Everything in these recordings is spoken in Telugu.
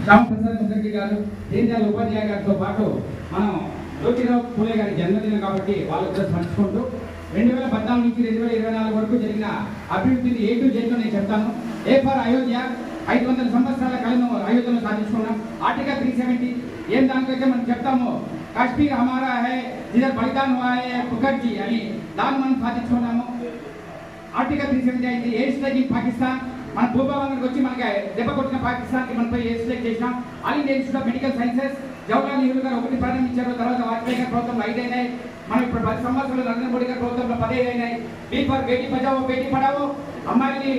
రామప్రసాద్ ముఖర్జీ గారు, దీన్ ఉపాధ్యాయ గారితో పాటు మనం జ్యోతిరావు పూలే గారి జన్మదినం కాబట్టి వాళ్ళతో స్మరించుకుంటూ 2014 నుంచి 2024 వరకు జరిగిన అభివృద్ధిని ఏ టు జెడ్ నేను చెప్తాను. ఏ ఫర్ అయోధ్య, 500 సంవత్సరాల కాలంలో అయోధ్యలో సాధించుకున్నాం. ఆర్టికల్ 370 ఏం దానికైతే మనం చెప్తాము, కాశ్మీర్ హమారా హై జిధర్ బలిదాన్ హువా హై ముఖర్జీ అని దాన్ని మనం సాధించుకున్నాము. ఆర్టికల్ 370 అయితే ఎయిర్ స్ట్రైక్ ఇన్ పాకిస్తాన్, మన భూభాగానికి వచ్చి మనకి దెబ్బ కొట్టిన పాకిస్తాన్కి మనపై ఎయిర్ స్ట్రైక్ చేసినాం. All India institute of medical sciences Jawaharlal Nehru గారు 1 ప్రారంభించారు, తర్వాత వాజ్పేయి గారి ప్రభుత్వంలో 5 అయినాయి. మనం ఇప్పుడు 10 సంవత్సరాలు నరేంద్ర మోడీ గారి ప్రభుత్వంలో 15 అయినాయి. బీ ఫర్ బేటీ బచావో బేటీ పడావో, అమ్మాయిని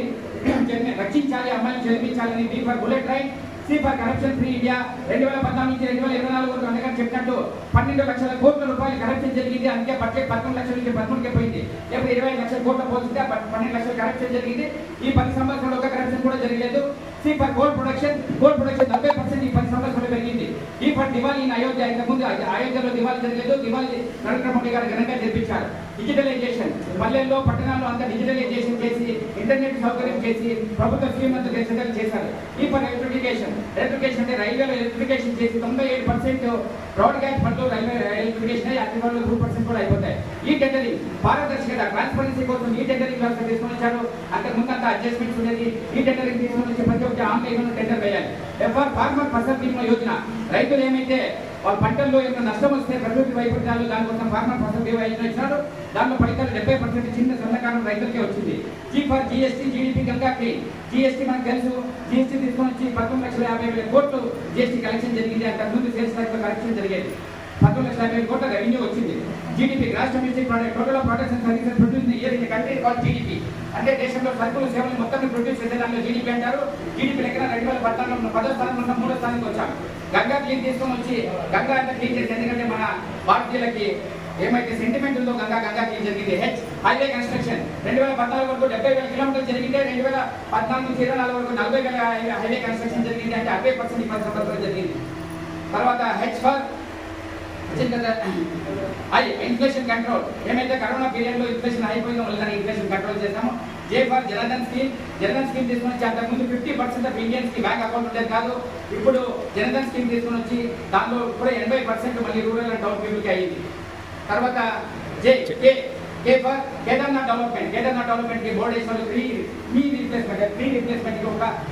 రక్షించాలి, అమ్మాయిని చదివించాలని. B for bullet train, C for corruption free India. 2014 నుంచి 2024 వరకు అందుకని చెప్పినట్టు 12 లక్షల కోట్ల రూపాయలు కరప్షన్ జరిగింది. అందుకే బడ్జెట్ 11 లక్షల నుంచి 13కి పోయింది. ఇప్పుడు 25 లక్షల కోట్ల పోల్చితే 12 లక్షల కరప్షన్ జరిగింది. ఈ 10 సంవత్సరాలు ఒక కరప్షన్ కూడా జరగలేదు. సి ఫర్ గోల్డ్ ప్రొడక్షన్ 40% ఈ 10 సంవత్సరాలు పెరిగింది. ఈ ఫర్ దివాళీ ఇన్ అయోధ్య, ఇంతకుముందు అయోధ్యలో దివాళీ జరగలేదు, దివాళీ నరేంద్ర మోడీ గారు ఘనంగా జరిపించారు. డిజిటలైజేషన్, పల్లెల్లో పట్టణాల్లో అంతా డిజిటలైజేషన్ చేసి ఇంటర్నెట్ సౌకర్యం చేసి ప్రభుత్వ శ్రీమంతులు చేశారు. ఈ ఫర్ ఎలక్ట్రిఫికేషన్ అంటే రైల్వేలో ఎలక్ట్రిఫికేషన్ చేసి 97% రోడ్ గ్యాస్ పనులు రైల్వే ఎలక్ట్రిఫికేషన్ అయ్యి 2% కూడా అయిపోతాయి. ఈ టెండరింగ్ పారదర్శకత, ట్రాన్స్పరెన్సీ కోసం ఈ టెండరింగ్ వ్యవస్థ తీసుకొని వచ్చారు. అంతకు ముందు అంత అడ్జస్ట్మెంట్స్ ఉండేది. ఈ టెండరింగ్ తీసుకొని వచ్చి ప్రతి ఒక్క ఆన్లైన్ టెండర్ వేయాలి. ఎఫ్ఆర్ ఫార్మర్ ఫసల్ బీమా యోజన, రైతులు ఏమైతే వాళ్ళ పంటల్లో ఏమైనా నష్టం వస్తే ప్రకృతి వైపరీత్యాలు దానికోసం ఫార్మర్ ఫసల్ బీమా యోజన ఇచ్చినారు. దానిలో ఫలితాలు 70% చిన్న సన్నకారం రైతులకే వచ్చింది. G for GST, GDP Ganga clean. GST మనకు తెలుసు, జీఎస్టీ తీసుకొని వచ్చి 11,50,000 కోట్లు జీఎస్టీ కలెక్షన్ జరిగింది. అంతకుముందు సేల్స్ ట్యాక్స్ కలెక్షన్ జరిగేది. 11,50,000 కోట్ల రెవెన్యూ వచ్చింది. GDP, gross domestic product, total of products and services produce in year in country called GDP. అంటే దేశంలో సరుకులు సేవలు మొత్తం ప్రొడ్యూస్ చేసే దానిలో జీడీపీ అంటారు. జీడీపీ లెక్కన 2014 10వ స్థానంలో ఉన్న 3వ స్థానానికి వచ్చాం. గంగా క్లీన్ తీసుకొని వచ్చి గంగా అంతా క్లీన్ చేసి, ఎందుకంటే మన భారతీయులకి ఏమైతే సెంటిమెంట్ ఉందో గంగా క్లీన్ జరిగింది. హైవే కన్స్ట్రక్షన్ 2014 వరకు 70,000 కిలోమీటర్లు జరిగింది. 2014 నుంచి 24 వరకు 40,000 హైవే కన్స్ట్రక్షన్ జరిగింది. అంటే 60% 10 సంవత్సరాలు జరిగింది. తర్వాత హెచ్ ఫర్ ఇన్ఫ్లేషన్ కంట్రోల్, ఏమైతే కరోనా పీరియడ్లో ఇన్ఫ్లేషన్ అయిపోయిందో వాళ్ళని ఇన్ఫ్లేషన్ కంట్రోల్ చేస్తాము. జే ఫర్ జనధన్ స్కీమ్ తీసుకొని వచ్చి, అంతకుముందు 50% ఆఫ్ ఇండియన్స్ కి బ్యాంక్ అకౌంట్ ఉండేది కాదు. ఇప్పుడు జనధన్ స్కీమ్ తీసుకొని వచ్చి దానిలో కూడా 80% మళ్ళీ రూరల్ అండ్ టౌన్ పీపుల్కి అయ్యింది. తర్వాత కే ఫర్ కేదార్నాథ్ డెవలప్మెంట్ కి బోర్డు వేసిన ఫ్రీ రీప్లేస్మెంట్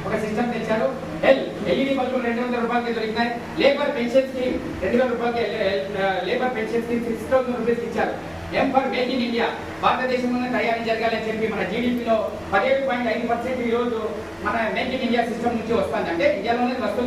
ఒక సిస్టమ్ తెచ్చారు. ఎల్ఈడి బల్బులు 200 రూపాయలకి దొరికినాయి. లేబర్ పెన్షన్ స్కీమ్ 2,000 రూపాయలకి లేబర్ పెన్షన్ స్కీమ్ 6,000 రూపీస్ ఇచ్చారు. M for make in India, భారతదేశంలోనే తయారీ జరగాలని చెప్పి మన జీడీపీలో 17.5% ఈరోజు మన మేక్ ఇన్ ఇండియా సిస్టమ్ నుంచి వస్తుంది. అంటే ఇండియాలోనే వస్తుంది.